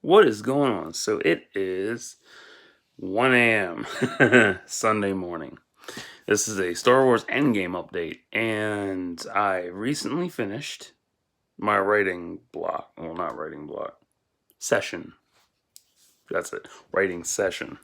What is going on? So it is 1 a.m. Sunday morning. This is a Star Wars Endgame update, and I recently finished my writing block. Well, not writing block. Session. That's it. Writing session.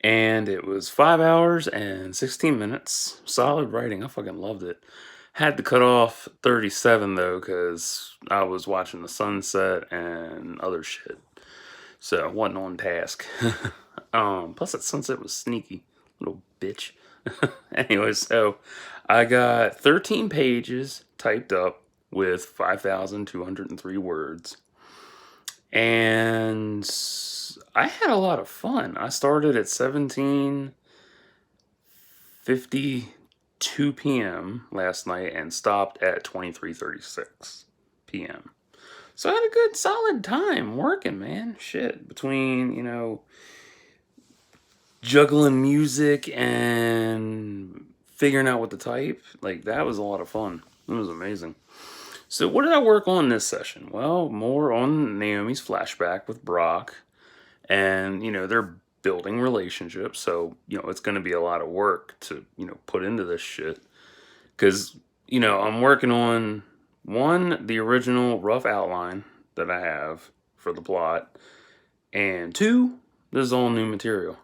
And it was 5 hours and 16 minutes. Solid writing. I fucking loved it. Had to cut off 37 though, because I was watching the sunset and other shit. So I wasn't on task. Plus that sunset was sneaky, little bitch. Anyway, so I got 13 pages typed up with 5,203 words. And I had a lot of fun. I started at 17:52 p.m. last night and stopped at 23:36 p.m. So I had a good solid time working, man. Shit. Between, juggling music and figuring out what to type. Like, that was a lot of fun. It was amazing. So what did I work on this session? Well, more on Naomi's flashback with Brock. And, they're building relationships. So, it's going to be a lot of work to, put into this shit. Because, I'm working on, one, the original rough outline that I have for the plot. And two, this is all new material,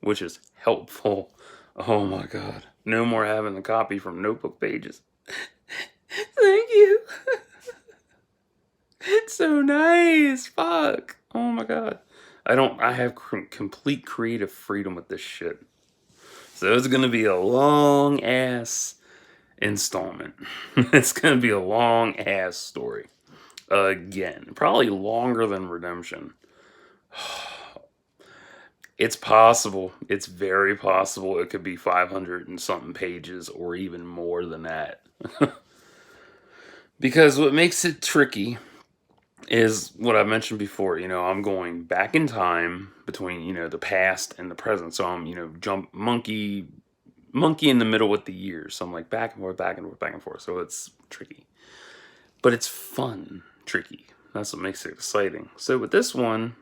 which is helpful. Oh my god. No more having the copy from notebook pages. Thank you. It's so nice. Fuck. Oh my god. I have complete creative freedom with this shit. So it's gonna be a long ass installment. It's gonna be a long ass story. Again. Probably longer than Redemption. It's possible. It's very possible it could be 500 and something pages or even more than that. Because what makes it tricky is what I mentioned before. I'm going back in time between, the past and the present. So I'm, jump monkey in the middle with the years. So I'm like back and forth, back and forth, back and forth. So it's tricky. But it's fun, tricky. That's what makes it exciting. So with this one,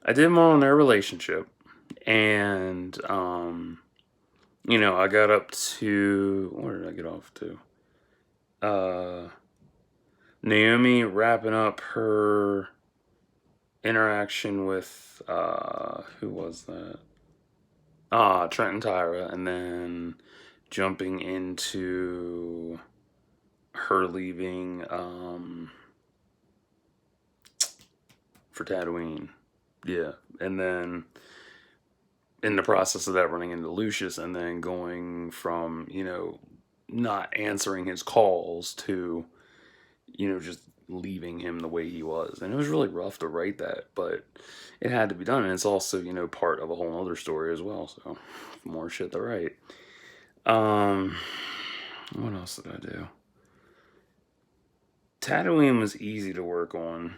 I did more on their relationship, and I got up to, where did I get off to? Naomi wrapping up her interaction with who was that? Trent and Tyra, and then jumping into her leaving for Tatooine. Yeah, and then in the process of that running into Lucius, and then going from, not answering his calls to, just leaving him the way he was. And it was really rough to write that, but it had to be done. And it's also, part of a whole other story as well. So more shit to write. What else did I do? Tatooine was easy to work on.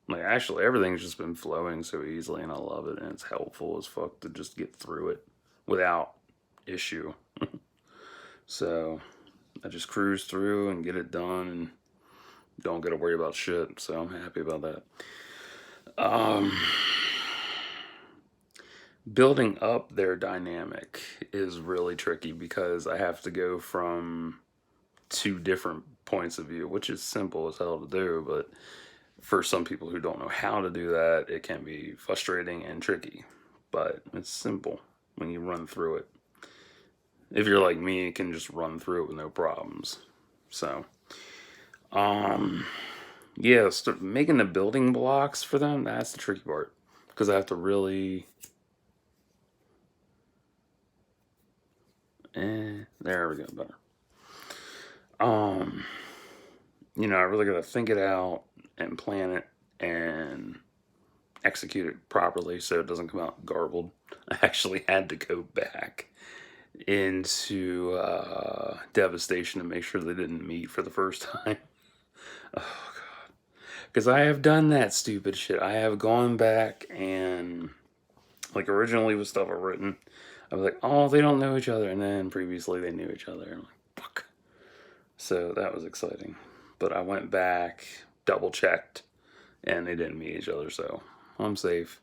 Like, actually, everything's just been flowing so easily, and I love it, and it's helpful as fuck to just get through it without issue. So, I just cruise through and get it done, and don't got to worry about shit, so I'm happy about that. Building up their dynamic is really tricky because I have to go from two different points of view, which is simple as hell to do, but for some people who don't know how to do that, it can be frustrating and tricky. But it's simple when you run through it. If you're like me, you can just run through it with no problems. So, yeah, start making the building blocks for them, that's the tricky part. Because I have to really... there we go, better. I really gotta think it out and plan it and execute it properly so it doesn't come out garbled. I actually had to go back into Devastation to make sure they didn't meet for the first time. Oh god, because I have done that stupid shit. I have gone back and, like, originally with stuff I've written, I was like, oh, they don't know each other, and then previously they knew each other. I'm like, fuck. So that was exciting. But I went back, double checked, and they didn't meet each other, so I'm safe.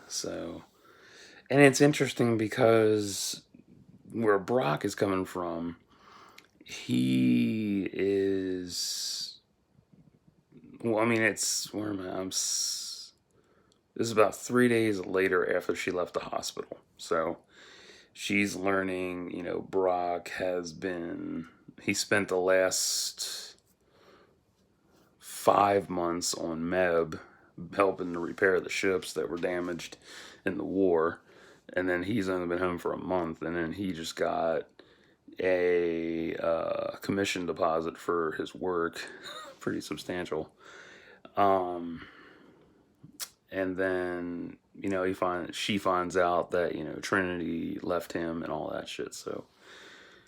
So, and it's interesting because where Brock is coming from, he is. Well, I mean, it's where am I? This is about 3 days later after she left the hospital. So she's learning, Brock has been. He spent the last 5 months on Meb, helping to repair the ships that were damaged in the war. And then he's only been home for a month, and then he just got a commission deposit for his work, pretty substantial. And then she finds out that Trinity left him and all that shit. So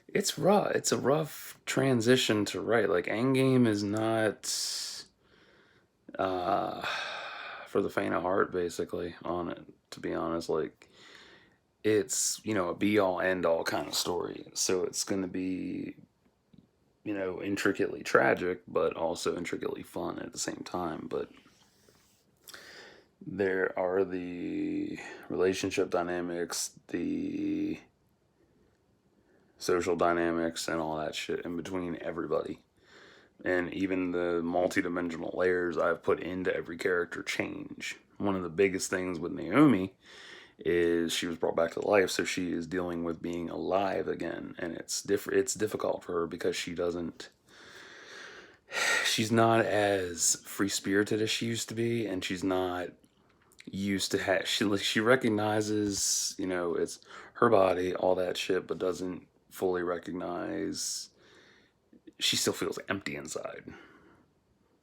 it's rough. It's a rough transition to write. Like Endgame is not for the faint of heart, basically. On it, to be honest, like it's a be all end all kind of story. So it's going to be intricately tragic, but also intricately fun at the same time. But there are the relationship dynamics, the social dynamics, and all that shit in between everybody. And even the multi-dimensional layers I've put into every character change. One of the biggest things with Naomi is she was brought back to life, so she is dealing with being alive again, and it's difficult for her because she's not as free spirited as she used to be, and she's not used to she recognizes it's her body, all that shit, but doesn't fully recognize she still feels empty inside.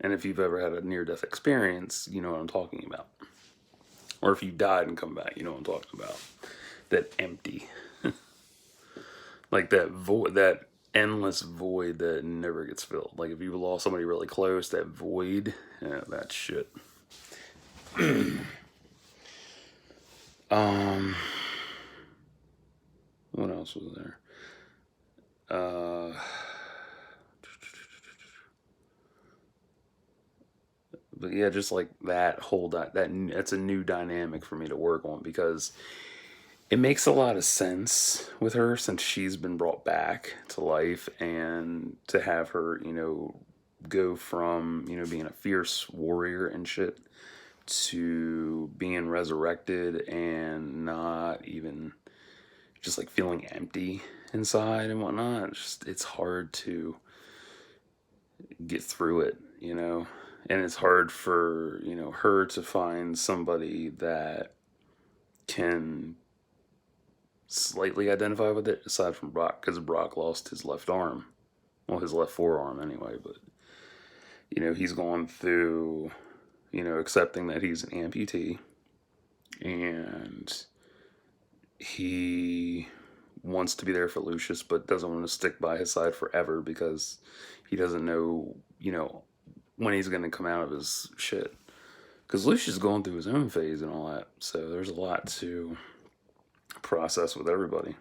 And if you've ever had a near-death experience, you know what I'm talking about. Or if you died and come back, you know what I'm talking about. That empty. Like that void, that endless void that never gets filled. Like if you lost somebody really close, that void, yeah, that shit. What else was there? But yeah, just like that whole that's a new dynamic for me to work on because it makes a lot of sense with her since she's been brought back to life, and to have her go from being a fierce warrior and shit to being resurrected and not even just like feeling empty inside and whatnot. It's hard to get through it, and it's hard for her to find somebody that can slightly identify with it aside from Brock, because Brock lost his left arm, well, his left forearm anyway. But he's going through accepting that he's an amputee, and he wants to be there for Lucius, but doesn't want to stick by his side forever because he doesn't know when he's going to come out of his shit. Because Lucius is going through his own phase and all that, so there's a lot to process with everybody.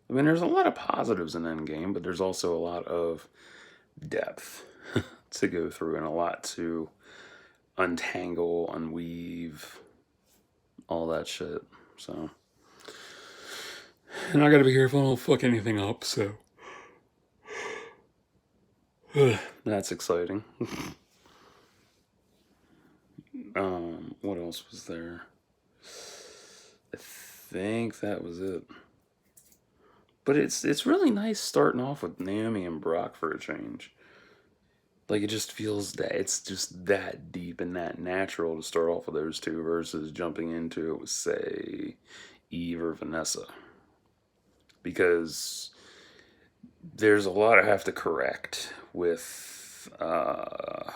I mean, there's a lot of positives in Endgame, but there's also a lot of depth to go through and a lot to untangle, unweave, all that shit. So, and I gotta be careful I don't fuck anything up, so that's exciting. What else was there? I think that was it. But it's really nice starting off with Naomi and Brock for a change. Like it just feels that it's just that deep and that natural to start off with those two versus jumping into it with, say, Eve or Vanessa. Because there's a lot I have to correct with well,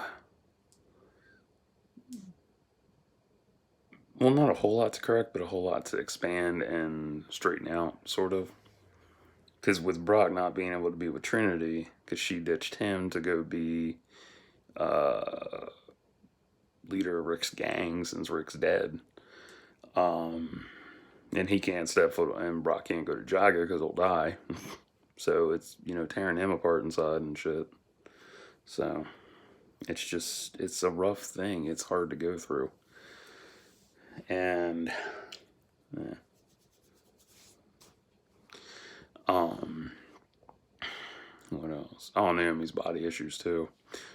not a whole lot to correct, but a whole lot to expand and straighten out, sort of. Because with Brock not being able to be with Trinity, because she ditched him to go be leader of Rick's gang since Rick's dead. And he can't step foot, and Brock can't go to Jagger because he'll die. So it's, tearing him apart inside and shit. So, it's a rough thing. It's hard to go through. And yeah. What else? Oh, Naomi's body issues too.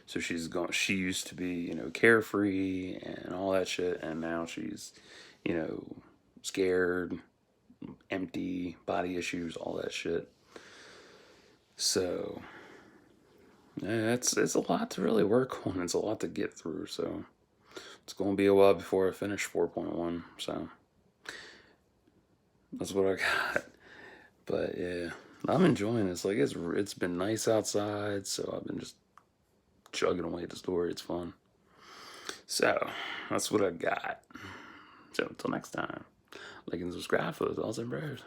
So she used to be, carefree and all that shit, and now she's, you know, scared, empty, body issues, all that shit. So yeah, it's a lot to really work on. It's a lot to get through. So it's going to be a while before I finish 4.1. So that's what I got. But yeah, I'm enjoying this. Like it's been nice outside, so I've been just chugging away at the story. It's fun. So that's what I got. So until next time, like and subscribe for those awesome bros.